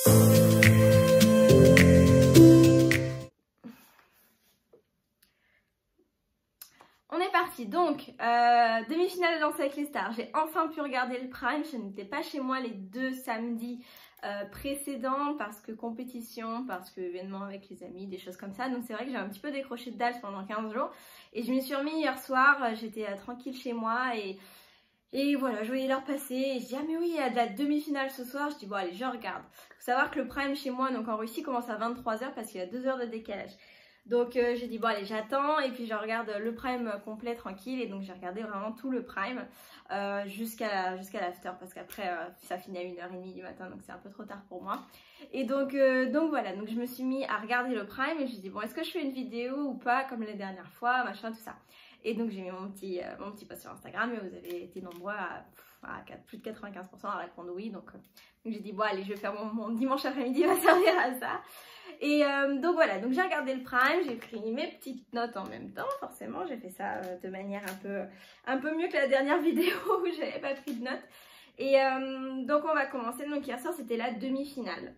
On est parti, donc demi-finale de Danse avec les stars. J'ai enfin pu regarder le prime. Je n'étais pas chez moi les 2 samedis précédents parce que compétition, parce que événement avec les amis, des choses comme ça. Donc c'est vrai que j'ai un petit peu décroché de DALS pendant 15 jours. Et je m'y suis remis hier soir, j'étais tranquille chez moi et voilà, je voyais l'heure passer et je dis ah mais oui, il y a de la demi-finale ce soir. Je dis bon allez, je regarde. Faut savoir que le prime chez moi, donc en Russie, commence à 23 h parce qu'il y a 2 heures de décalage. Donc j'ai dit bon allez, j'attends et puis je regarde le prime complet tranquille. Et donc j'ai regardé vraiment tout le prime jusqu'à l'after parce qu'après ça finit à 1h30 du matin, donc c'est un peu trop tard pour moi. Et donc voilà, donc je me suis mis à regarder le prime et je me dis bon, est-ce que je fais une vidéo ou pas comme les dernières fois, machin, tout ça. Et donc j'ai mis mon petit post sur Instagram et vous avez été nombreux à plus de 95% à répondre oui. Donc j'ai dit bon allez, je vais faire mon dimanche après-midi, va servir à ça. Et donc voilà, donc j'ai regardé le prime, j'ai pris mes petites notes en même temps, forcément j'ai fait ça de manière un peu mieux que la dernière vidéo où j'avais pas pris de notes. Et donc on va commencer, donc hier soir c'était la demi-finale.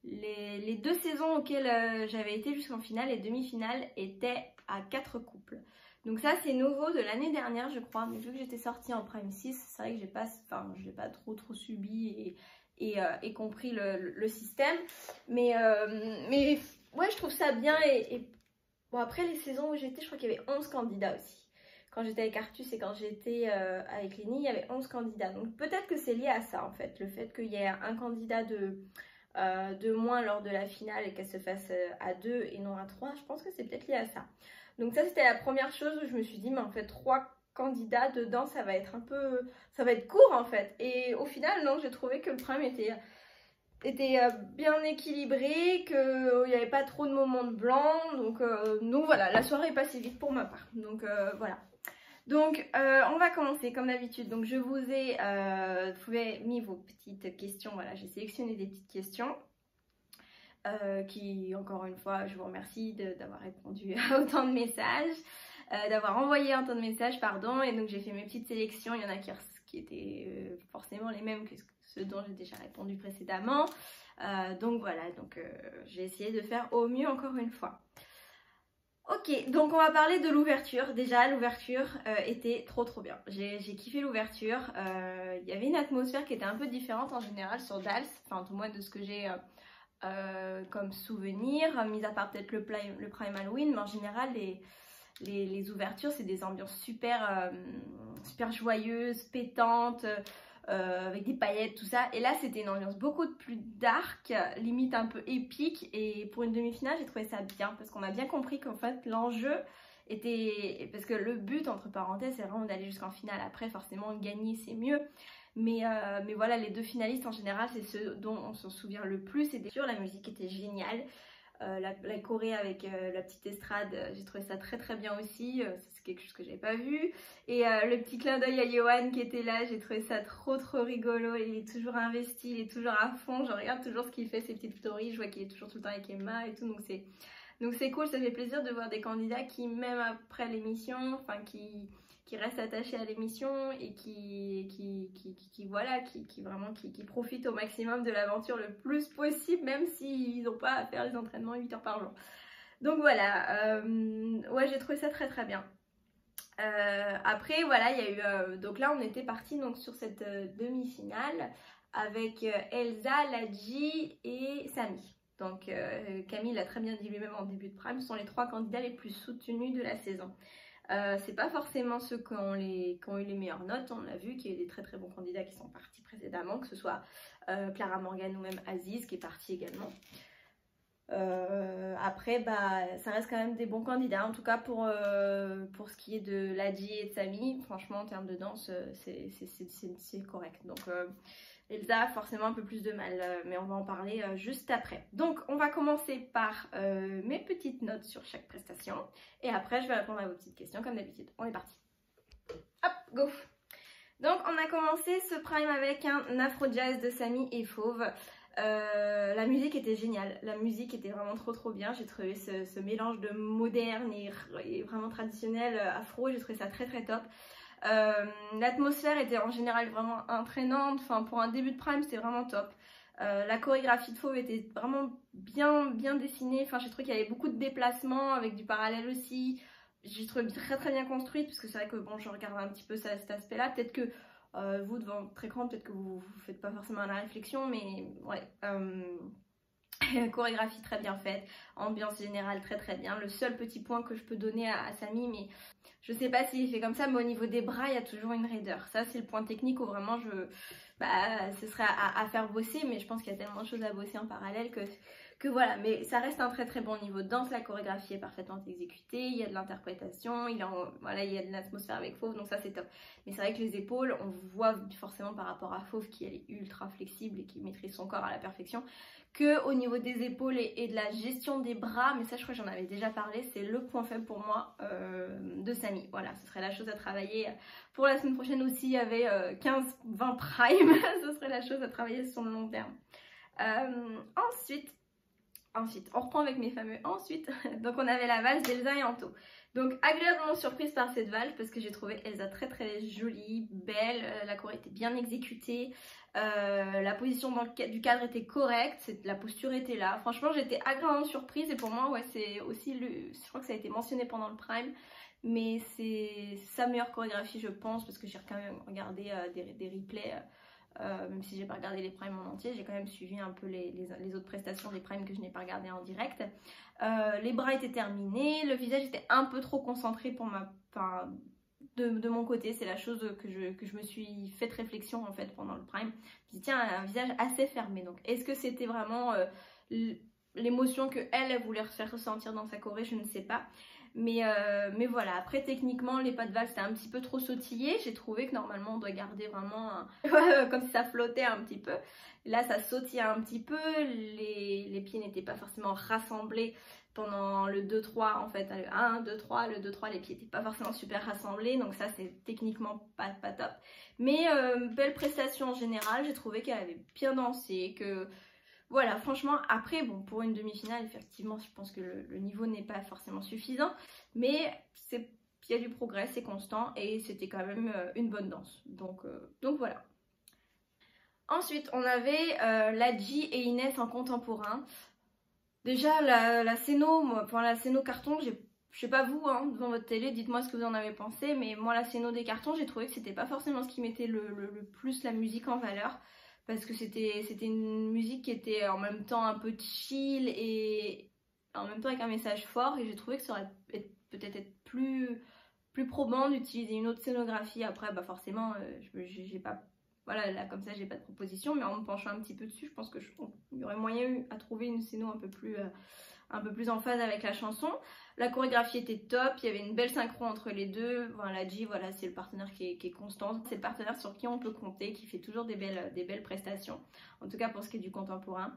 Les 2 saisons auxquelles j'avais été jusqu'en finale, les demi-finales étaient à 4 couples. Donc ça c'est nouveau de l'année dernière je crois, mais vu que j'étais sortie en prime 6, c'est vrai que je l'ai pas trop subi et compris le système. Mais ouais, je trouve ça bien et bon, après les saisons où j'étais, je crois qu'il y avait 11 candidats aussi. Quand j'étais avec Artus et quand j'étais avec Lenny, il y avait 11 candidats. Donc peut-être que c'est lié à ça en fait, le fait qu'il y ait un candidat de moins lors de la finale et qu'elle se fasse à 2 et non à 3, je pense que c'est peut-être lié à ça. Donc ça c'était la première chose où je me suis dit mais en fait 3 candidats dedans ça va être court en fait. Et au final non, j'ai trouvé que le prime était bien équilibré, qu'il n'y avait pas trop de moments de blanc, donc voilà, la soirée est passée vite pour ma part, donc voilà. Donc on va commencer comme d'habitude. Donc je vous ai mis vos petites questions, voilà, j'ai sélectionné des petites questions qui, encore une fois, je vous remercie d'avoir répondu à autant de messages, d'avoir envoyé autant de messages, pardon. Et donc j'ai fait mes petites sélections, il y en a qui étaient forcément les mêmes que ceux dont j'ai déjà répondu précédemment. Donc voilà, donc j'ai essayé de faire au mieux encore une fois. Ok, donc on va parler de l'ouverture. Déjà, l'ouverture était trop bien. J'ai kiffé l'ouverture. Il y avait une atmosphère qui était un peu différente en général sur DALS, enfin tout moins de ce que j'ai comme souvenir, mis à part peut-être le Prime Halloween, mais en général les ouvertures c'est des ambiances super joyeuses, pétantes, avec des paillettes, tout ça. Et là c'était une ambiance beaucoup plus dark, limite un peu épique, et pour une demi-finale j'ai trouvé ça bien parce qu'on a bien compris qu'en fait l'enjeu était, parce que le but entre parenthèses c'est vraiment d'aller jusqu'en finale. Après forcément gagner c'est mieux, mais voilà, les 2 finalistes en général c'est ceux dont on s'en souvient le plus. Et bien sûr la musique était géniale, la choré avec la petite estrade, j'ai trouvé ça très bien aussi, c'est quelque chose que j'avais pas vu. Et le petit clin d'œil à Yohan qui était là, j'ai trouvé ça trop rigolo. Il est toujours investi, il est toujours à fond, je regarde toujours ce qu'il fait, ses petites stories, je vois qu'il est toujours tout le temps avec Emma et tout, donc c'est cool, ça fait plaisir de voir des candidats qui même après l'émission, enfin qui restent attachés à l'émission et qui profitent au maximum de l'aventure le plus possible, même s'ils n'ont pas à faire les entraînements 8 heures par jour. Donc voilà, ouais, j'ai trouvé ça très bien. Après voilà, il y a eu donc là on était parti donc sur cette demi-finale avec Elsa, Ladji et Samy. Donc Camille l'a très bien dit lui-même en début de prime, ce sont les 3 candidats les plus soutenus de la saison. C'est pas forcément ceux qui ont eu les meilleures notes. On a vu qu'il y a eu des très bons candidats qui sont partis précédemment, que ce soit Clara Morgan ou même Aziz qui est parti également. Après ça reste quand même des bons candidats, en tout cas pour ce qui est de Ladji et de Samy. Franchement en termes de danse c'est correct. Donc Elsa a forcément un peu plus de mal, mais on va en parler juste après. Donc on va commencer par mes petites notes sur chaque prestation et après je vais répondre à vos petites questions comme d'habitude. On est parti. Hop, go. Donc on a commencé ce prime avec un afro jazz de Samy et Fauve. La musique était géniale, la musique était vraiment trop bien. J'ai trouvé ce mélange de moderne et vraiment traditionnel afro, j'ai trouvé ça très top. L'atmosphère était en général vraiment entraînante, enfin pour un début de prime c'était vraiment top. La chorégraphie de Fauve était vraiment bien dessinée. Enfin, j'ai trouvé qu'il y avait beaucoup de déplacements avec du parallèle aussi. J'ai trouvé très bien construite parce que c'est vrai que bon, je regarde un petit peu ça, cet aspect-là. Peut-être que vous devant votre écran, peut-être que vous faites pas forcément la réflexion, mais ouais. Chorégraphie très bien faite, ambiance générale très bien. Le seul petit point que je peux donner à Samy, mais je sais pas s'il est fait comme ça, mais au niveau des bras, il y a toujours une raideur. Ça, c'est le point technique où vraiment ce serait à faire bosser, mais je pense qu'il y a tellement de choses à bosser en parallèle que voilà. Mais ça reste un très bon niveau de danse. La chorégraphie est parfaitement exécutée, il y a de l'interprétation, voilà, il y a de l'atmosphère avec Fauve, donc ça c'est top. Mais c'est vrai que les épaules, on voit forcément par rapport à Fauve qui elle est ultra flexible et qui maîtrise son corps à la perfection, que au niveau des épaules et de la gestion des bras, mais ça je crois que j'en avais déjà parlé, c'est le point faible pour moi de Samy. Voilà, ce serait la chose à travailler. Pour la semaine prochaine aussi, il y avait 15-20 prime, ce serait la chose à travailler sur le long terme. Ensuite, on reprend avec mes fameux ensuite. Donc on avait la valse d'Elsa et Anto. Donc agréablement surprise par cette valse parce que j'ai trouvé Elsa très jolie, belle, la choré était bien exécutée, la position du cadre était correcte, la posture était là. Franchement j'étais agréablement surprise et pour moi ouais c'est aussi je crois que ça a été mentionné pendant le prime, mais c'est sa meilleure chorégraphie je pense parce que j'ai quand même regardé des replays. Même si j'ai pas regardé les primes en entier, j'ai quand même suivi un peu les autres prestations des primes que je n'ai pas regardé en direct. Les bras étaient terminés, le visage était un peu trop concentré pour de mon côté, c'est la chose que je me suis fait réflexion en fait pendant le prime. Je me suis dit tiens, un visage assez fermé, donc est-ce que c'était vraiment l'émotion que elle voulait faire ressentir dans sa choré, je ne sais pas. Mais voilà, après techniquement les pas de valse c'était un petit peu trop sautillé. J'ai trouvé que normalement on doit garder vraiment comme si ça flottait un petit peu. Là ça sautillait un petit peu, les pieds n'étaient pas forcément rassemblés pendant le 2-3 en fait. Le 1, 2, 3, le 2-3 les pieds n'étaient pas forcément super rassemblés. Donc ça c'est techniquement pas top. Mais belle prestation en général, j'ai trouvé qu'elle avait bien dansé, que... Voilà, franchement, après, bon, pour une demi-finale, effectivement, je pense que le niveau n'est pas forcément suffisant, mais il y a du progrès, c'est constant, et c'était quand même une bonne danse. Donc voilà. Ensuite, on avait Ladji et Inès en contemporain. Déjà, la scéno, la scéno carton, je sais pas vous, hein, devant votre télé, dites-moi ce que vous en avez pensé, mais moi, la scéno des cartons, j'ai trouvé que c'était pas forcément ce qui mettait le plus la musique en valeur. Parce que c'était une musique qui était en même temps un peu chill et en même temps avec un message fort. Et j'ai trouvé que ça aurait peut-être être plus probant d'utiliser une autre scénographie. Après, bah forcément, j'ai pas... Voilà, là comme ça, j'ai pas de proposition. Mais en me penchant un petit peu dessus, je pense qu'il y aurait moyen à trouver une scéno un peu plus en phase avec la chanson. La chorégraphie était top, il y avait une belle synchro entre les deux. Voilà, Ladji, voilà, c'est le partenaire qui est constant, c'est le partenaire sur qui on peut compter, qui fait toujours des belles prestations, en tout cas pour ce qui est du contemporain,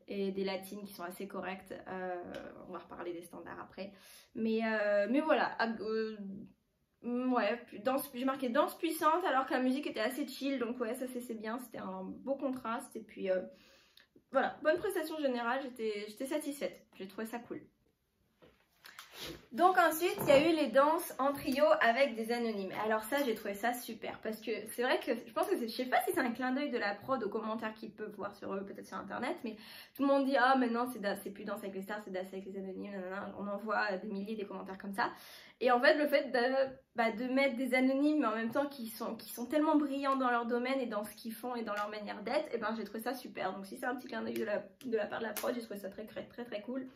et des latines qui sont assez correctes. On va reparler des standards après, mais voilà. Ouais, j'ai marqué danse puissante alors que la musique était assez chill, donc ouais, ça c'est bien, c'était un beau contraste, et puis voilà, bonne prestation générale, j'étais satisfaite, j'ai trouvé ça cool. Donc ensuite, il y a eu les danses en trio avec des anonymes. Alors ça, j'ai trouvé ça super parce que c'est vrai que je pense que je sais pas si c'est un clin d'œil de la prod aux commentaires qu'ils peuvent voir sur eux, peut-être sur internet, mais tout le monde dit ah maintenant c'est plus Danse avec les stars, c'est Danse avec les anonymes, nanana. On en voit des milliers des commentaires comme ça. Et en fait, le fait de mettre des anonymes mais en même temps qui sont tellement brillants dans leur domaine et dans ce qu'ils font et dans leur manière d'être, et ben j'ai trouvé ça super. Donc si c'est un petit clin d'œil de la part de la prod, j'ai trouvé ça très cool.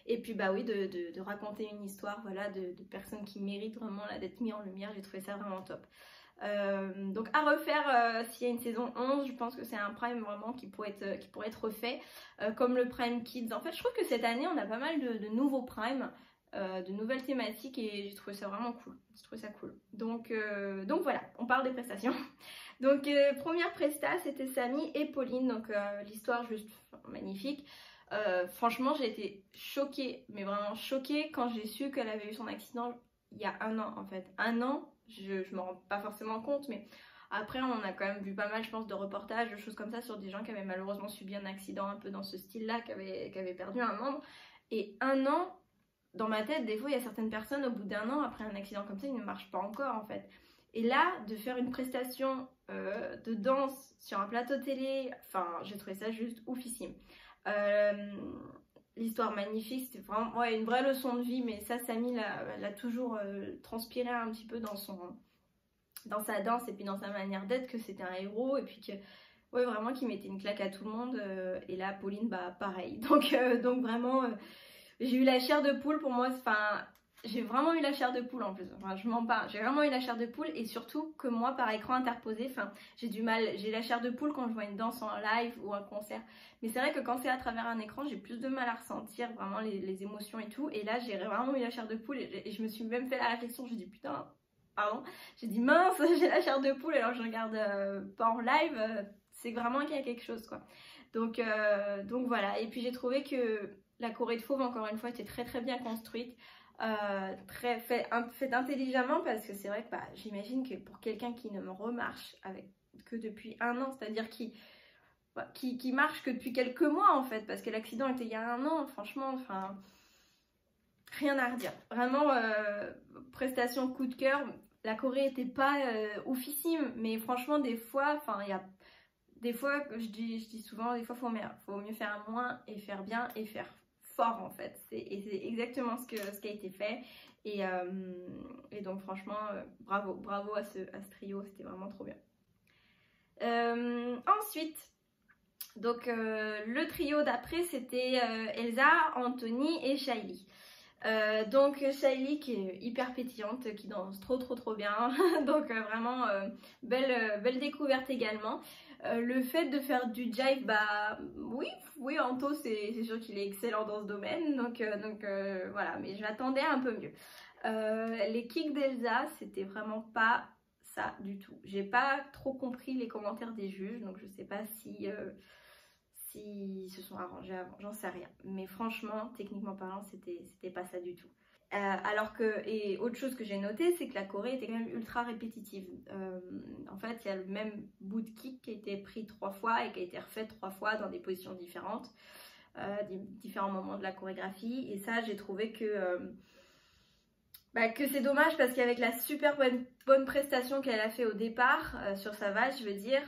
Et puis bah oui, de raconter une histoire, voilà, de personnes qui méritent vraiment d'être mis en lumière, j'ai trouvé ça vraiment top. Donc à refaire s'il y a une saison 11, je pense que c'est un prime vraiment qui pourrait être refait, comme le prime kids. En fait, je trouve que cette année on a pas mal de nouveaux primes, de nouvelles thématiques, et j'ai trouvé ça vraiment cool. J'ai trouvé ça cool. Donc voilà, on parle des prestations. Donc première presta, c'était Samy et Pauline, donc l'histoire juste magnifique. Franchement, j'ai été choquée, mais vraiment choquée quand j'ai su qu'elle avait eu son accident il y a 1 an en fait. 1 an, je me rends pas forcément compte, mais après on a quand même vu pas mal, je pense, de reportages, de choses comme ça sur des gens qui avaient malheureusement subi un accident un peu dans ce style-là, qui avaient perdu un membre. Et 1 an, dans ma tête, des fois il y a certaines personnes, au bout d'1 an, après un accident comme ça, ils ne marchent pas encore en fait. Et là, de faire une prestation de danse sur un plateau télé. Enfin, j'ai trouvé ça juste oufissime. L'histoire magnifique, c'était vraiment ouais, une vraie leçon de vie, mais ça, Samy l'a toujours transpiré un petit peu dans sa danse et puis dans sa manière d'être, que c'était un héros et puis que ouais, vraiment qu'il mettait une claque à tout le monde. Et là, Pauline, bah pareil. Donc vraiment, j'ai eu la chair de poule pour moi. Enfin, j'ai vraiment eu la chair de poule en plus. Enfin, je m'en parle. J'ai vraiment eu la chair de poule et surtout que moi, par écran interposé, enfin, j'ai la chair de poule quand je vois une danse en live ou un concert. Mais c'est vrai que quand c'est à travers un écran, j'ai plus de mal à ressentir vraiment les émotions et tout. Et là, j'ai vraiment eu la chair de poule et je me suis même fait la réflexion. Je dis putain, pardon. J'ai dit mince, j'ai la chair de poule alors je regarde pas en live. C'est vraiment qu'il y a quelque chose quoi. Donc voilà. Et puis j'ai trouvé que la Corée de Fauve, encore une fois, était très très bien construite. Fait intelligemment parce que c'est vrai que bah, j'imagine que pour quelqu'un qui ne me remarche que depuis un an, c'est-à-dire qui marche que depuis quelques mois en fait, parce que l'accident était il y a un an, franchement, enfin, rien à redire. Vraiment, prestation coup de cœur. La Corée était pas oufissime, mais franchement, des fois, enfin, il y a des fois, je dis souvent, des fois, faut mieux faire moins et faire bien et faire fort en fait. Et c'est exactement ce qui a été fait. Et donc franchement, bravo à ce trio, c'était vraiment trop bien. Ensuite, donc le trio d'après, c'était Elsa, Anthony et Shailly. Donc Shailly qui est hyper pétillante, qui danse trop bien. Donc vraiment belle découverte également. Le fait de faire du jive, bah oui, Anto c'est sûr qu'il est excellent dans ce domaine, donc voilà, mais je m'attendais un peu mieux. Les kicks d'Elsa, c'était vraiment pas ça du tout. J'ai pas trop compris les commentaires des juges, donc je sais pas si se sont arrangés avant, j'en sais rien. Mais franchement, techniquement parlant, c'était pas ça du tout. Et autre chose que j'ai noté, c'est que la Corée était quand même ultra répétitive. En fait, il y a le même bout de kick qui a été pris 3 fois et qui a été refait 3 fois dans des positions différentes, différents moments de la chorégraphie. Et ça, j'ai trouvé que c'est dommage parce qu'avec la super bonne prestation qu'elle a fait au départ sur sa valse, je veux dire,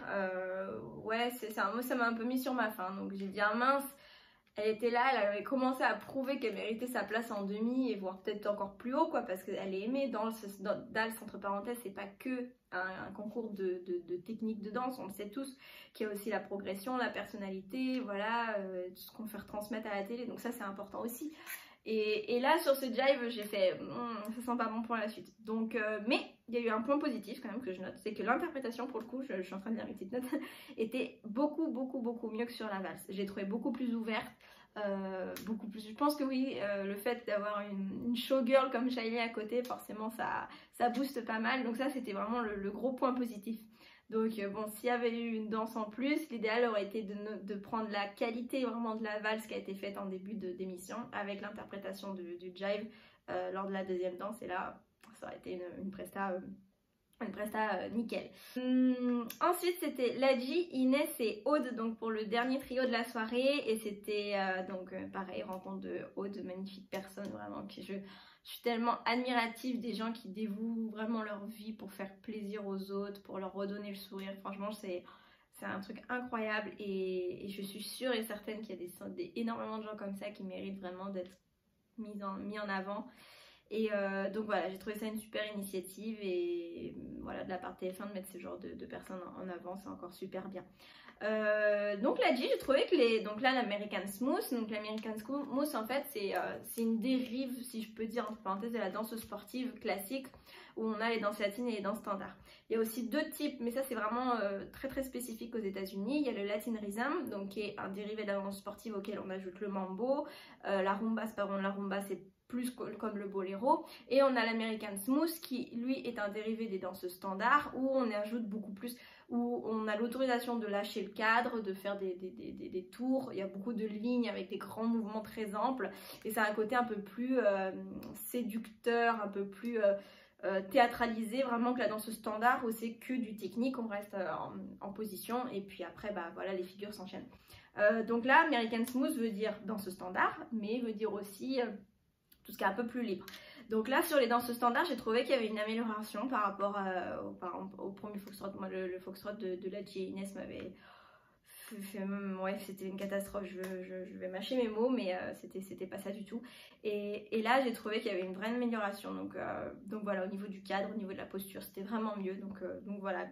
ouais, moi ça m'a un peu mis sur ma faim. Donc j'ai dit ah mince. Elle était là, elle avait commencé à prouver qu'elle méritait sa place en demi et voire peut-être encore plus haut quoi, parce qu'elle est aimée dans DALS, entre parenthèses, c'est pas que un concours de technique de danse, on le sait tous, qu'il y a aussi la progression, la personnalité, voilà, tout ce qu'on fait retransmettre à la télé, donc ça c'est important aussi. Et là sur ce jive j'ai fait ça sent pas bon pour la suite. Donc mais il y a eu un point positif quand même que je note, c'est que l'interprétation pour le coup, je suis en train de lire une petite note, était beaucoup mieux que sur la valse. J'ai trouvé beaucoup plus ouverte, beaucoup plus. Je pense que oui, le fait d'avoir une showgirl comme Shailly à côté, forcément ça booste pas mal. Donc ça c'était vraiment le gros point positif. Donc bon, s'il y avait eu une danse en plus, l'idéal aurait été de prendre la qualité vraiment de la valse qui a été faite en début d'émission avec l'interprétation du jive lors de la deuxième danse, et là ça aurait été une presta nickel. Ensuite c'était Ladji, Inès et Aude, donc pour le dernier trio de la soirée, et c'était pareil, rencontre de Aude, magnifique personne vraiment, que je suis tellement admirative des gens qui dévouent vraiment leur vie pour faire plaisir aux autres, pour leur redonner le sourire. Franchement, c'est un truc incroyable et je suis sûre et certaine qu'il y a énormément de gens comme ça qui méritent vraiment d'être mis en avant. Et donc voilà, j'ai trouvé ça une super initiative et voilà, de la part de TF1 de mettre ce genre de personnes en avant, c'est encore super bien. Donc Ladji, j'ai trouvé que donc là l'American Smooth, donc l'American Smooth en fait c'est une dérive, si je peux dire entre parenthèses, de la danse sportive classique où on a les danses latines et les danses standards. Il y a aussi 2 types, mais ça c'est vraiment très spécifique aux États-Unis. Il y a le Latin Rhythm, donc qui est un dérivé de la danse sportive auquel on ajoute le mambo, la rumba, c'est plus comme le boléro, et on a l'American Smooth qui lui est un dérivé des danses standards où on ajoute beaucoup plus, où on a l'autorisation de lâcher le cadre, de faire des tours, il y a beaucoup de lignes avec des grands mouvements très amples et ça a un côté un peu plus séducteur, un peu plus théâtralisé vraiment que la danse standard où c'est que du technique, on reste en position et puis après bah voilà, les figures s'enchaînent. Donc là American Smooth veut dire danse standard mais veut dire aussi tout ce qui est un peu plus libre. Donc là, sur les danses standards, j'ai trouvé qu'il y avait une amélioration par rapport au premier foxtrot. Moi, le foxtrot de Ladji et Inès m'avait fait, ouais, c'était une catastrophe. Je vais mâcher mes mots, mais c'était pas ça du tout. Et là, j'ai trouvé qu'il y avait une vraie amélioration. Donc voilà, au niveau du cadre, au niveau de la posture, c'était vraiment mieux. Donc voilà.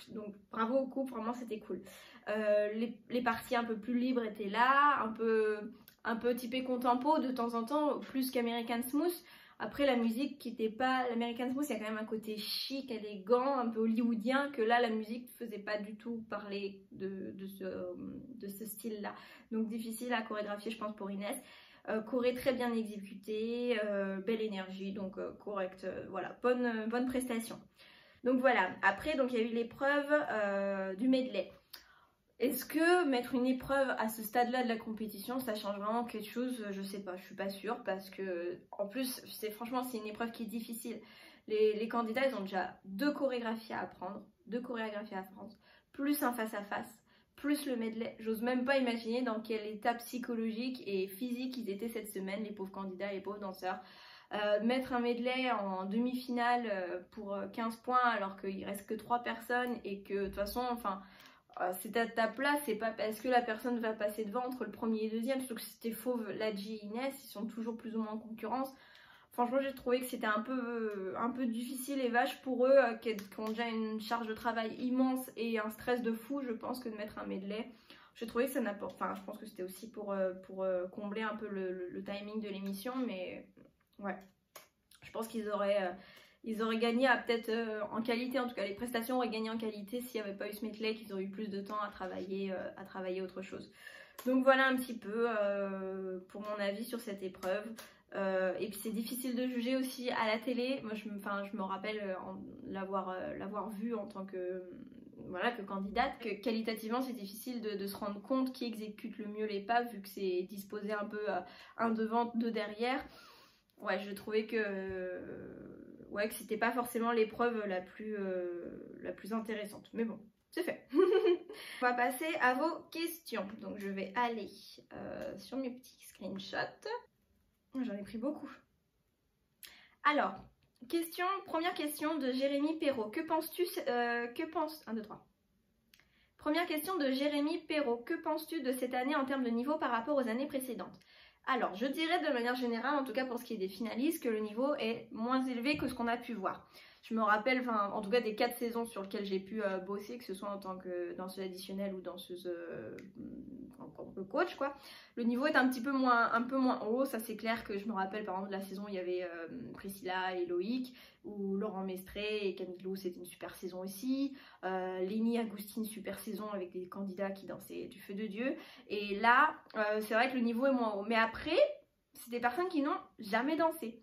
Donc bravo au couple, vraiment c'était cool. Les parties un peu plus libres étaient là, un peu typé contempo de temps en temps, plus qu'American Smooth. Après, la musique qui n'était pas l'American Smooth, il y a quand même un côté chic, élégant, un peu hollywoodien, que là, la musique ne faisait pas du tout parler de ce style-là. Donc difficile à chorégraphier, je pense, pour Inès. Choré très bien exécuté, belle énergie, donc correct, voilà, bonne prestation. Donc voilà, après, donc, il y a eu l'épreuve du medley. Est-ce que mettre une épreuve à ce stade-là de la compétition, ça change vraiment quelque chose? Je sais pas, je suis pas sûre parce que, en plus, franchement, c'est une épreuve qui est difficile. Les candidats, ils ont déjà 2 chorégraphies à apprendre, plus un face-à-face, plus le medley. J'ose même pas imaginer dans quel état psychologique et physique ils étaient cette semaine, les pauvres candidats, les pauvres danseurs. Mettre un medley en demi-finale pour 15 points alors qu'il reste que 3 personnes et que de toute façon, enfin, c'est à ta place, c'est pas parce que la personne va passer devant entre le premier et le deuxième, surtout que c'était Fauve, Ladji et Inès, ils sont toujours plus ou moins en concurrence. Franchement, j'ai trouvé que c'était un peu difficile et vache pour eux qui ont déjà une charge de travail immense et un stress de fou, je pense, que de mettre un medley. J'ai trouvé que ça n'apporte, enfin, je pense que c'était aussi pour combler un peu le timing de l'émission, mais ouais, je pense qu'ils auraient gagné peut-être en qualité, en tout cas les prestations auraient gagné en qualité s'il n'y avait pas eu ce medley, qu'ils auraient eu plus de temps à travailler autre chose. Donc voilà un petit peu pour mon avis sur cette épreuve. Et puis c'est difficile de juger aussi à la télé. Moi je me rappelle l'avoir vu en tant que, voilà, que candidate, que qualitativement c'est difficile de se rendre compte qui exécute le mieux les pas vu que c'est disposé un peu un devant, 2 derrière. Ouais, je trouvais que c'était pas forcément l'épreuve la plus intéressante. Mais bon, c'est fait. On va passer à vos questions. Donc je vais aller sur mes petits screenshots. J'en ai pris beaucoup. Alors, première question de Jérémy Perrault. Que penses-tu Première question de Jérémy Perrault. Que penses-tu de cette année en termes de niveau par rapport aux années précédentes? Alors, je dirais de manière générale, en tout cas pour ce qui est des finalistes, que le niveau est moins élevé que ce qu'on a pu voir. Je me rappelle, en tout cas des 4 saisons sur lesquelles j'ai pu bosser, que ce soit en tant que danseuse additionnelle ou danseuse en tant que coach, quoi. Le niveau est un peu moins haut, ça c'est clair. Que je me rappelle par exemple de la saison où il y avait Priscilla et Loïc, ou Laurent Mestré et Camille Lou, c'était une super saison aussi. Lénie Agustine, super saison avec des candidats qui dansaient du feu de Dieu. Et là, c'est vrai que le niveau est moins haut. Mais après, c'est des personnes qui n'ont jamais dansé.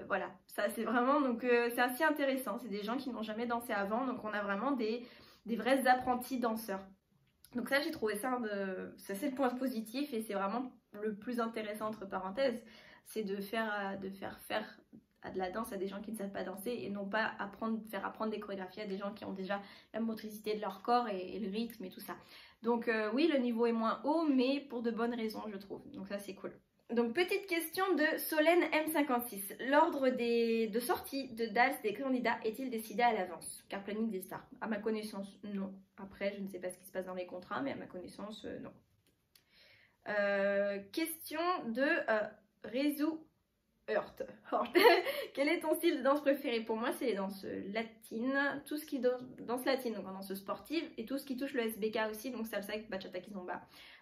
Voilà, ça c'est vraiment, donc c'est assez intéressant. C'est des gens qui n'ont jamais dansé avant, donc on a vraiment des vrais apprentis danseurs. Donc ça, j'ai trouvé ça, c'est le point positif et c'est vraiment le plus intéressant entre parenthèses, c'est de faire faire à de la danse à des gens qui ne savent pas danser et non pas faire apprendre des chorégraphies à des gens qui ont déjà la motricité de leur corps et le rythme et tout ça. Donc oui, le niveau est moins haut, mais pour de bonnes raisons, je trouve. Donc ça, c'est cool. Donc petite question de Solène M56. L'ordre de sortie de DALS des candidats est-il décidé à l'avance? Car planning des stars. À ma connaissance, non. Après, je ne sais pas ce qui se passe dans les contrats, mais à ma connaissance, non. Question de Rézou Hurt. Quel est ton style de danse préféré? Pour moi, c'est les danses latines, tout ce qui danse latine, donc en danse sportive, et tout ce qui touche le SBK aussi, donc salsa, bachata, kizomba.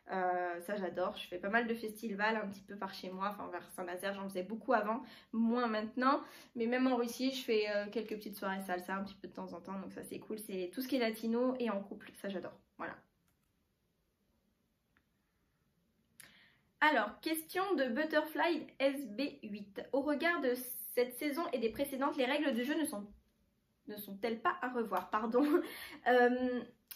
Ça j'adore. Je fais pas mal de festivals un petit peu par chez moi, enfin vers Saint-Nazaire, j'en faisais beaucoup avant, moins maintenant, mais même en Russie je fais quelques petites soirées salsa un petit peu de temps en temps, donc ça c'est cool. C'est tout ce qui est latino et en couple, ça j'adore. Voilà. Alors, question de Butterfly SB8. Au regard de cette saison et des précédentes, les règles du jeu ne sont-elles pas à revoir? Pardon.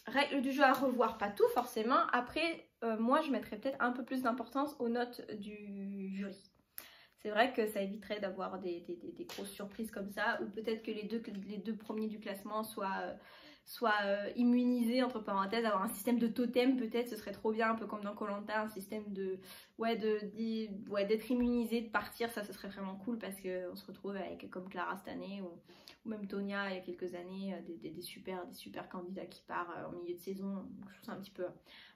Règles du jeu à revoir, pas tout forcément. Après, moi je mettrais peut-être un peu plus d'importance aux notes du jury. C'est vrai que ça éviterait d'avoir des grosses surprises comme ça, ou peut-être que les deux premiers du classement soient soit immunisé, entre parenthèses, avoir un système de totem peut-être, ce serait trop bien, un peu comme dans Koh Lanta, un système de d'être immunisé, de partir, ça ce serait vraiment cool parce qu'on se retrouve avec comme Clara cette année ou même Tonya il y a quelques années, des super candidats qui partent en milieu de saison. Donc, je trouve ça un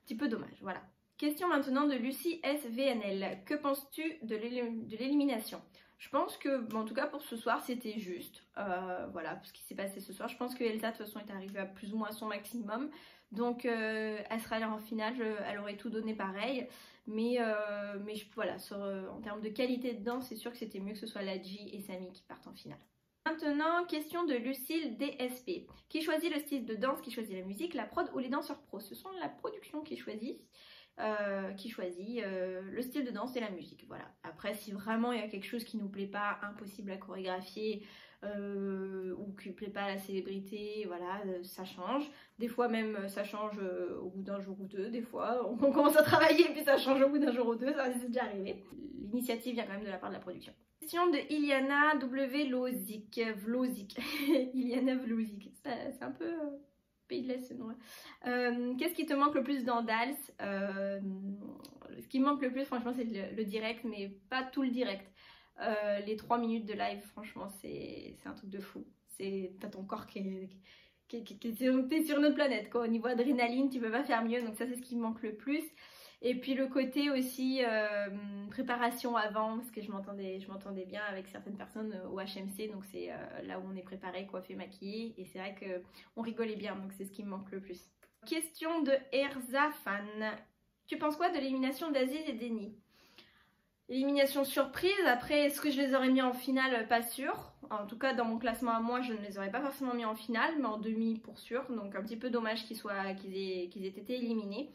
petit peu dommage, voilà. Question maintenant de Lucie SVNL. Que penses-tu de l'élimination? Je pense que, bon, en tout cas pour ce soir, c'était juste. Voilà, ce qui s'est passé ce soir. Je pense que Elsa, de toute façon, est arrivée à plus ou moins son maximum. Donc, elle sera allée en finale. Elle aurait tout donné pareil. Mais voilà, en termes de qualité de danse, c'est sûr que c'était mieux que ce soit Ladji et Samy qui partent en finale. Maintenant, question de Lucille DSP. Qui choisit le style de danse, qui choisit la musique, la prod ou les danseurs pros? Ce sont la production qui choisit. Le style de danse et la musique, voilà. Après, si vraiment il y a quelque chose qui nous plaît pas, impossible à chorégraphier ou qui plaît pas à la célébrité, voilà, ça change. Des fois même ça change au bout d'un jour ou deux, des fois on commence à travailler et puis ça change au bout d'un jour ou deux, ça c'est déjà arrivé. L'initiative vient quand même de la part de la production. Question de Iliana W. Vlozik. Iliana Vlozik, c'est un peu... pays de l'Est, non. Qu'est-ce qui te manque le plus dans Dals? Ce qui me manque le plus, franchement, c'est le direct, mais pas tout le direct. Les 3 minutes de live, franchement, c'est un truc de fou. T'as ton corps t'es sur une autre planète, quoi. Au niveau adrénaline, tu peux pas faire mieux, donc ça, c'est ce qui me manque le plus. Et puis le côté aussi préparation avant, parce que je m'entendais bien avec certaines personnes au HMC, donc c'est là où on est préparé, coiffé, maquillé, et c'est vrai qu'on rigolait bien, donc c'est ce qui me manque le plus. Question de Erza Fan. Tu penses quoi de l'élimination d'Aziz et d'Eni? Élimination surprise, après est-ce que je les aurais mis en finale? Pas sûr. En tout cas dans mon classement à moi je ne les aurais pas forcément mis en finale, mais en demi pour sûr, donc un petit peu dommage qu'ils aient été éliminés.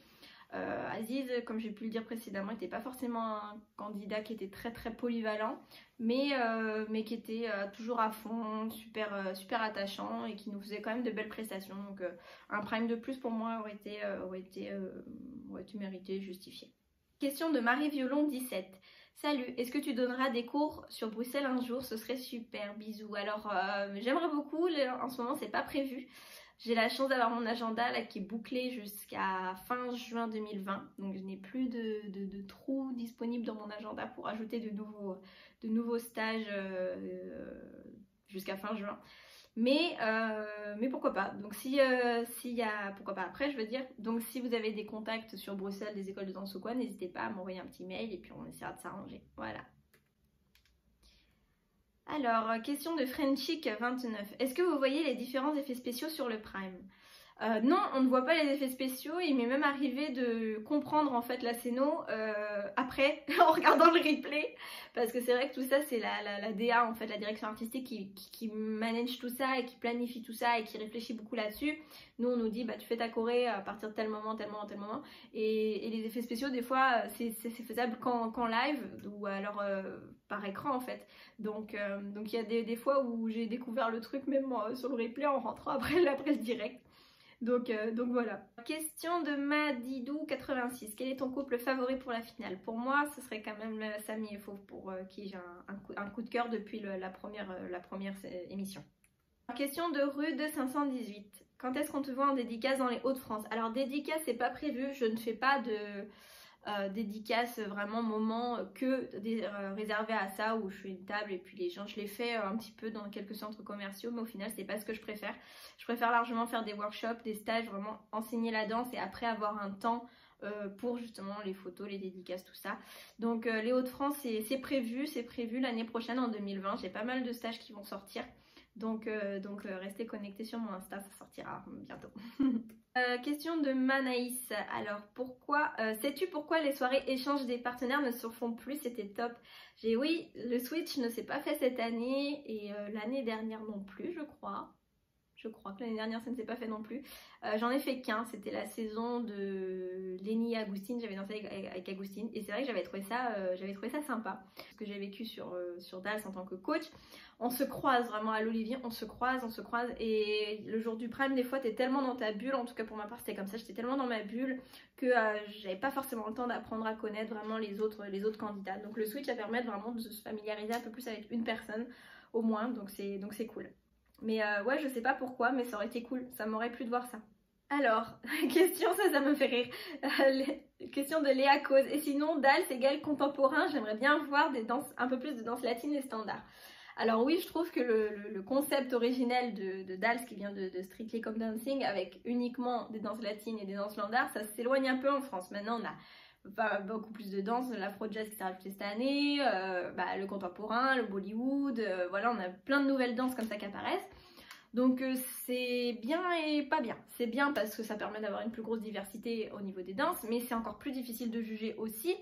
Aziz, comme j'ai pu le dire précédemment, n'était pas forcément un candidat qui était très polyvalent, mais qui était toujours à fond, super attachant et qui nous faisait quand même de belles prestations. Donc un prime de plus pour moi aurait été mérité, justifié. Question de Marie Violon 17. Salut, est-ce que tu donneras des cours sur Bruxelles un jour? Ce serait super, bisous. Alors j'aimerais beaucoup, en ce moment c'est pas prévu. J'ai la chance d'avoir mon agenda là, qui est bouclé jusqu'à fin juin 2020. Donc je n'ai plus de trous disponibles dans mon agenda pour ajouter de nouveaux stages jusqu'à fin juin. Mais pourquoi pas. Donc s'il y a... Pourquoi pas après, je veux dire. Donc si vous avez des contacts sur Bruxelles, des écoles de danse ou quoi, n'hésitez pas à m'envoyer un petit mail et puis on essaiera de s'arranger. Voilà. Alors, question de Frenchic29. Est-ce que vous voyez les différents effets spéciaux sur le Prime? Non, on ne voit pas les effets spéciaux. Il m'est même arrivé de comprendre en fait la scéno après, en regardant le replay. Parce que c'est vrai que tout ça, c'est la DA, en fait, la direction artistique qui manage tout ça et qui planifie tout ça et qui réfléchit beaucoup là-dessus. Nous, on nous dit, bah tu fais ta choré à partir de tel moment, tel moment, tel moment. Et les effets spéciaux, des fois, c'est faisable qu'en live ou alors par écran en fait. Donc il y a des fois où j'ai découvert le truc même sur le replay en rentrant après le direct. Donc voilà. Question de Madidou86. Quel est ton couple favori pour la finale? Pour moi, ce serait quand même Samy et Fauve pour qui j'ai un coup de cœur depuis la première émission. Question de Rude 518. Quand est-ce qu'on te voit en dédicace dans les Hauts-de-France? Alors dédicace, c'est pas prévu. Je ne fais pas de dédicace vraiment moment réservé à ça où je fais une table et puis les gens, je l'ai fait un petit peu dans quelques centres commerciaux, mais au final c'est pas ce que je préfère. Je préfère largement faire des workshops, des stages, vraiment enseigner la danse et après avoir un temps pour justement les photos, les dédicaces, tout ça. Donc les Hauts-de-France c'est prévu l'année prochaine en 2020. J'ai pas mal de stages qui vont sortir. Donc restez connectés sur mon Insta, ça sortira bientôt. Question de Manaïs. Alors pourquoi sais-tu pourquoi les soirées échange des partenaires ne se font plus? C'était top. Oui, le switch ne s'est pas fait cette année et l'année dernière non plus, je crois. Je crois que l'année dernière ça ne s'est pas fait non plus. J'en ai fait qu'un, c'était la saison de Lenny et Agustine, j'avais dansé avec Agustine et c'est vrai que j'avais trouvé ça sympa. Ce que j'ai vécu sur Dals en tant que coach, on se croise vraiment à l'Olivier, on se croise et le jour du prime des fois t'es tellement dans ta bulle, en tout cas pour ma part c'était comme ça, j'étais tellement dans ma bulle que j'avais pas forcément le temps d'apprendre à connaître vraiment les autres candidats. Donc le switch ça permet vraiment de se familiariser un peu plus avec une personne au moins, donc c'est cool. Mais ouais, je sais pas pourquoi, mais ça aurait été cool, ça m'aurait plu de voir ça. Alors, question, ça me fait rire. Question de Léa Cause. Et sinon, Dals égale contemporain, j'aimerais bien voir des danses, un peu plus de danse latine et standard. Alors oui, je trouve que le concept originel de Dals, qui vient de Strictly Come Dancing, avec uniquement des danses latines et des danses standards, ça s'éloigne un peu en France. Maintenant, on a pas beaucoup plus de danse, l'afro-jazz qui s'est rajouté cette année, le contemporain, le Bollywood, voilà, on a plein de nouvelles danses comme ça qui apparaissent. Donc c'est bien et pas bien. C'est bien parce que ça permet d'avoir une plus grosse diversité au niveau des danses, mais c'est encore plus difficile de juger aussi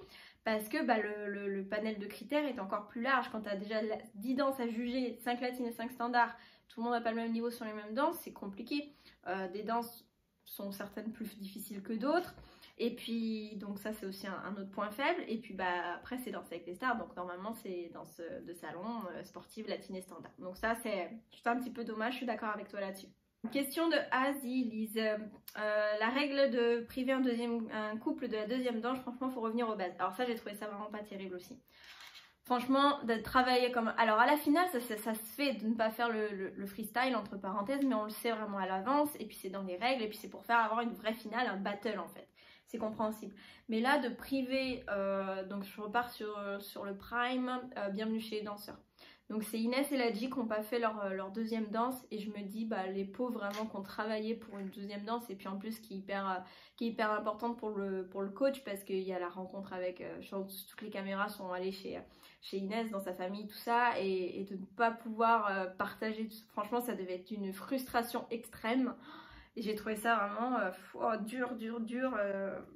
parce que le panel de critères est encore plus large. Quand tu as déjà 10 danses à juger, 5 latines et 5 standards, tout le monde n'a pas le même niveau sur les mêmes danses, c'est compliqué. Des danses sont certaines plus difficiles que d'autres. Et puis, donc ça c'est aussi un autre point faible. Et puis après c'est danse avec les stars, donc normalement c'est danse de salon, sportive, latine et standard. Donc ça c'est juste un petit peu dommage, je suis d'accord avec toi là-dessus. Question de Azilise. La règle de priver un couple de la deuxième danse, franchement faut revenir aux bases. Alors ça j'ai trouvé ça vraiment pas terrible aussi. Franchement, de travailler comme... Alors à la finale, ça se fait de ne pas faire le freestyle entre parenthèses, mais on le sait vraiment à l'avance, et puis c'est dans les règles, et puis c'est pour faire avoir une vraie finale, un battle en fait. C'est compréhensible. Mais là, de priver, donc je repars sur le prime, bienvenue chez les danseurs. Donc c'est Inès et Ladji qui n'ont pas fait leur deuxième danse, et je me dis, les pauvres vraiment qui ont travaillé pour une deuxième danse, et puis en plus qui est hyper importante pour le coach, parce qu'il y a la rencontre avec, je pense que toutes les caméras sont allées chez Inès, dans sa famille, tout ça, et de ne pas pouvoir partager, franchement ça devait être une frustration extrême. Et j'ai trouvé ça vraiment dur.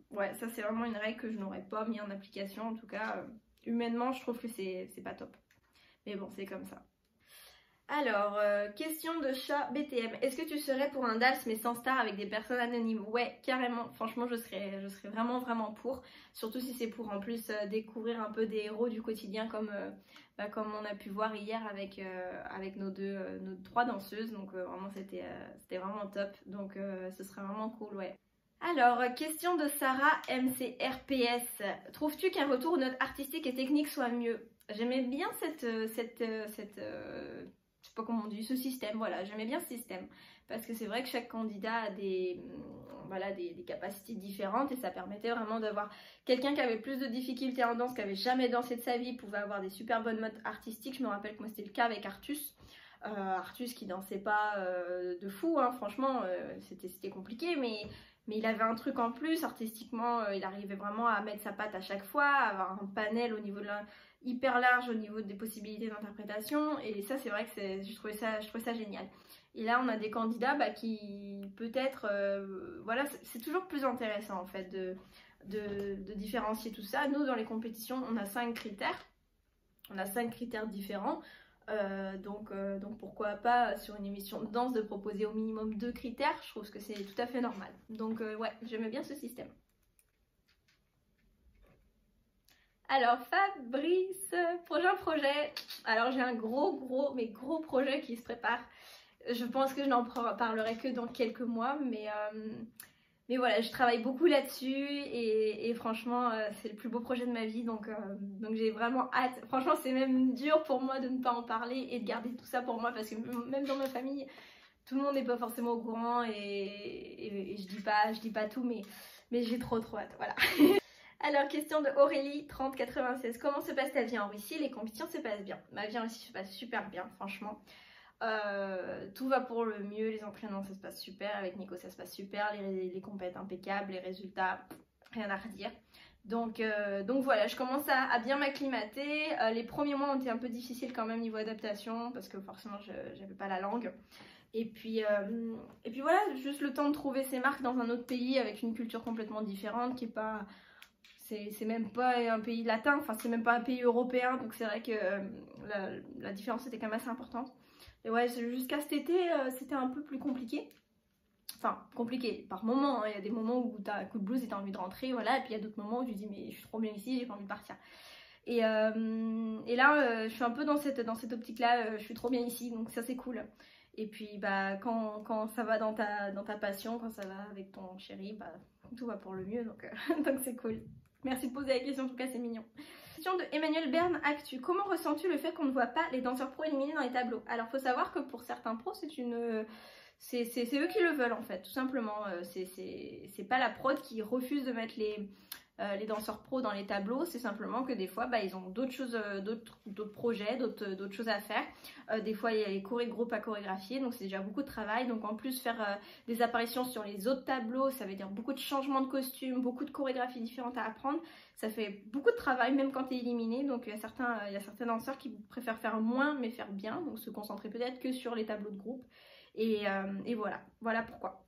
Ouais, ça c'est vraiment une règle que je n'aurais pas mis en application. En tout cas, humainement, je trouve que c'est pas top. Mais bon, c'est comme ça. Alors, question de chat BTM. Est-ce que tu serais pour un Dals mais sans star avec des personnes anonymes? Ouais, carrément. Franchement, je serais vraiment pour. Surtout si c'est pour en plus découvrir un peu des héros du quotidien comme on a pu voir hier avec nos trois danseuses. Donc vraiment, c'était vraiment top. Donc ce serait vraiment cool, ouais. Alors, question de Sarah MCRPS. Trouves-tu qu'un retour aux notes artistiques et techniques soit mieux? J'aimais bien je sais pas comment on dit, ce système, voilà, j'aimais bien ce système. Parce que c'est vrai que chaque candidat a des capacités différentes et ça permettait vraiment d'avoir quelqu'un qui avait plus de difficultés en danse, qui avait jamais dansé de sa vie, pouvait avoir des super bonnes notes artistiques. Je me rappelle que moi c'était le cas avec Artus. Artus qui dansait pas de fou, hein, franchement, c'était compliqué, mais il avait un truc en plus, artistiquement, il arrivait vraiment à mettre sa patte à chaque fois, à avoir un panel au niveau de hyper large au niveau des possibilités d'interprétation, et ça c'est vrai que je trouvais ça génial. Et là on a des candidats qui peut-être, voilà, c'est toujours plus intéressant en fait de différencier tout ça. Nous dans les compétitions on a 5 critères, différents. Donc pourquoi pas sur une émission de danse de proposer au minimum 2 critères, je trouve que c'est tout à fait normal. Donc ouais, j'aimais bien ce système. Alors Fabrice, projet. Alors j'ai un gros projet qui se prépare. Je pense que je n'en parlerai que dans quelques mois, mais voilà, je travaille beaucoup là-dessus et franchement c'est le plus beau projet de ma vie, donc j'ai vraiment hâte. Franchement c'est même dur pour moi de ne pas en parler et de garder tout ça pour moi, parce que même dans ma famille tout le monde n'est pas forcément au courant et je dis pas tout, mais j'ai trop hâte, voilà. Alors, question de Aurélie 3096. Comment se passe ta vie en Russie? Les compétitions se passent bien. Ma vie en Russie se passe super bien, franchement. Tout va pour le mieux, les entraînements ça se passe super, avec Nico ça se passe super, les compètes impeccables, les résultats, rien à redire. Donc voilà, je commence à bien m'acclimater. Les premiers mois ont été un peu difficiles quand même niveau adaptation, parce que forcément j'avais pas la langue. Et puis voilà, juste le temps de trouver ses marques dans un autre pays avec une culture complètement différente qui est pas... C'est même pas un pays latin, enfin c'est même pas un pays européen, donc c'est vrai que la différence était quand même assez importante. Et ouais, jusqu'à cet été, c'était un peu plus compliqué. Enfin, compliqué par moments, hein. Il y a des moments où t'as un coup de blues et t'as envie de rentrer, voilà, et puis il y a d'autres moments où tu dis mais je suis trop bien ici, j'ai pas envie de partir. Et là, je suis un peu dans cette optique-là, je suis trop bien ici, donc ça c'est cool. Et puis quand ça va dans ta passion, quand ça va avec ton chéri, tout va pour le mieux, donc c'est cool. Merci de poser la question, en tout cas c'est mignon. question de Emmanuel Berne Actu. Comment ressens-tu le fait qu'on ne voit pas les danseurs pro éliminés dans les tableaux? Alors faut savoir que pour certains pros c'est eux qui le veulent en fait, tout simplement. C'est pas la prod qui refuse de mettre les danseurs pros dans les tableaux, c'est simplement que des fois ils ont d'autres choses, d'autres projets, d'autres choses à faire. Des fois il y a les groupes à chorégraphier, donc c'est déjà beaucoup de travail. Donc en plus faire des apparitions sur les autres tableaux, ça veut dire beaucoup de changements de costumes, beaucoup de chorégraphies différentes à apprendre. Ça fait beaucoup de travail même quand tu es éliminé. Donc il y a certains danseurs qui préfèrent faire moins mais faire bien, donc se concentrer peut-être que sur les tableaux de groupe. Et voilà pourquoi.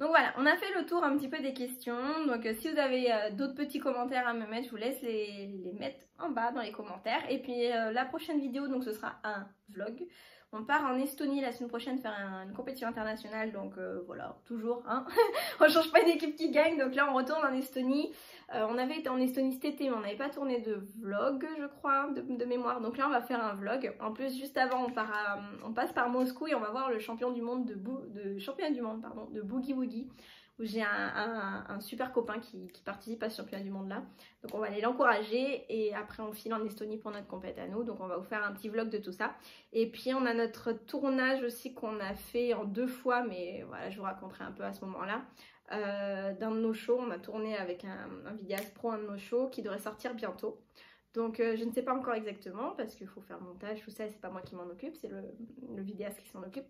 Donc voilà, on a fait le tour un petit peu des questions. Donc si vous avez d'autres petits commentaires à me mettre, je vous laisse les mettre en bas dans les commentaires. Et puis la prochaine vidéo, donc ce sera un vlog. On part en Estonie la semaine prochaine faire une compétition internationale. Donc voilà, toujours, hein. On change pas d'équipe qui gagne. Donc là on retourne en Estonie. On avait été en Estonie cet été mais on n'avait pas tourné de vlog je crois, de mémoire. Donc là on va faire un vlog. En plus juste avant on passe par Moscou et on va voir le champion du monde de Boogie Woogie. Où j'ai un super copain qui participe à ce championnat du monde là. Donc on va aller l'encourager et après on file en Estonie pour notre compète à nous. Donc on va vous faire un petit vlog de tout ça. Et puis on a notre tournage aussi qu'on a fait en 2 fois, mais voilà je vous raconterai un peu à ce moment là. D'un de nos shows, on a tourné avec un vidéaste pro, un de nos shows qui devrait sortir bientôt. Donc je ne sais pas encore exactement parce qu'il faut faire le montage, tout ça, c'est pas moi qui m'en occupe, c'est le vidéaste qui s'en occupe.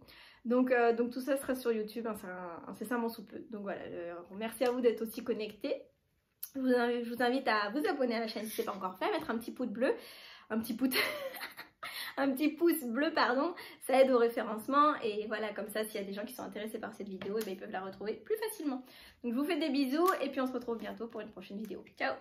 Donc tout ça sera sur YouTube, hein, c'est incessamment sous peu. Donc voilà, merci à vous d'être aussi connectés. Je vous invite à vous abonner à la chaîne si ce n'est pas encore fait, mettre un petit pouce bleu, un petit pouce bleu, pardon, ça aide au référencement et voilà, comme ça s'il y a des gens qui sont intéressés par cette vidéo, ils peuvent la retrouver plus facilement. Donc je vous fais des bisous et puis on se retrouve bientôt pour une prochaine vidéo. Ciao!